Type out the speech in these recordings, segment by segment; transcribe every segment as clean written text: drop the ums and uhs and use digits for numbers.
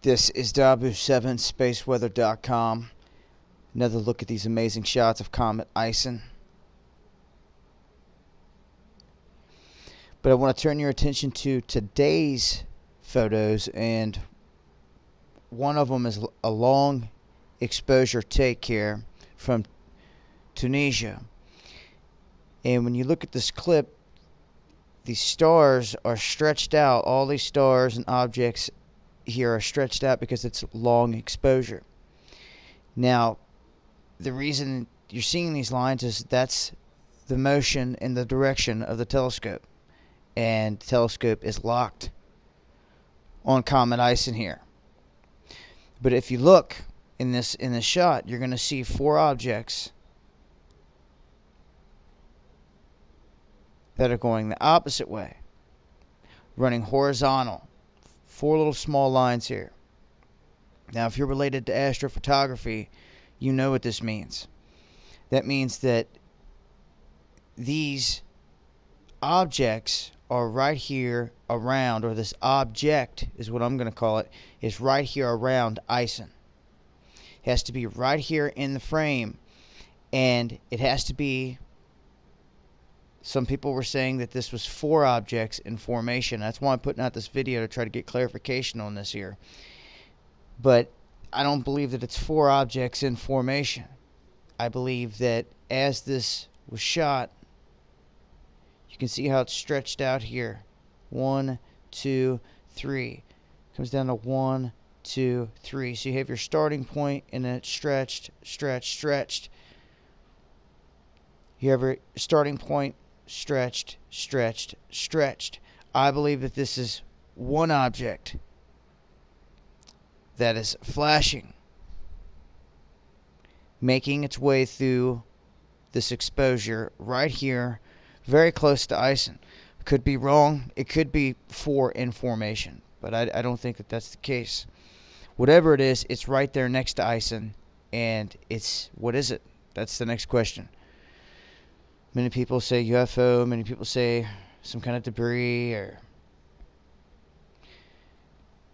This is Dabu7spaceweather.com. Another look at these amazing shots of Comet ISON. But I want to turn your attention to today's photos, and one of them is a long exposure take here from Tunisia. And when you look at this clip, these stars are stretched out. All these stars and objects here are stretched out because it's long exposure. Now, the reason you're seeing these lines is that's the motion and the direction of the telescope, and the telescope is locked on Comet ISON here. But if you look in this shot, you're going to see four objects that are going the opposite way, running horizontal. Four little small lines here. Now, if you're related to astrophotography, you know what this means. That means that these objects are right here around, or this object is what I'm going to call it, is right here around ISON. It has to be right here in the frame, and it has to be, some people were saying that this was four objects in formation. That's why I'm putting out this video, to try to get clarification on this here. But I don't believe that it's four objects in formation. I believe that as this was shot, you can see how it's stretched out here. 1, 2, 3. Comes down to 1, 2, 3. So you have your starting point, and then it's stretched, stretched, stretched. You have your starting point, stretched, stretched, stretched. I believe that this is one object that is flashing, making its way through this exposure right here, very close to ISON. Could be wrong. It could be four in formation, but I don't think that that's the case. Whatever it is, it's right there next to ISON, and it's, what is it? That's the next question. Many people say UFO, many people say some kind of debris,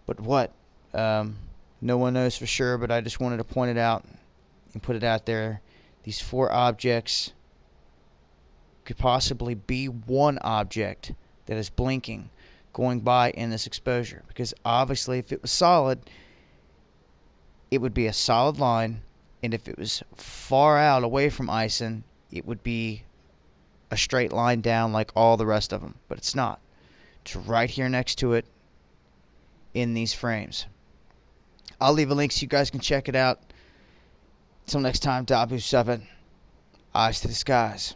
but what? No one knows for sure, but I just wanted to point it out and put it out there. These four objects could possibly be one object that is blinking, going by in this exposure. Because obviously, if it was solid, it would be a solid line, and if it was far out away from ISON, it would be a straight line down like all the rest of them. But it's not. It's right here next to it in these frames. I'll leave a link so you guys can check it out. Until next time, Dabu7, eyes to the skies.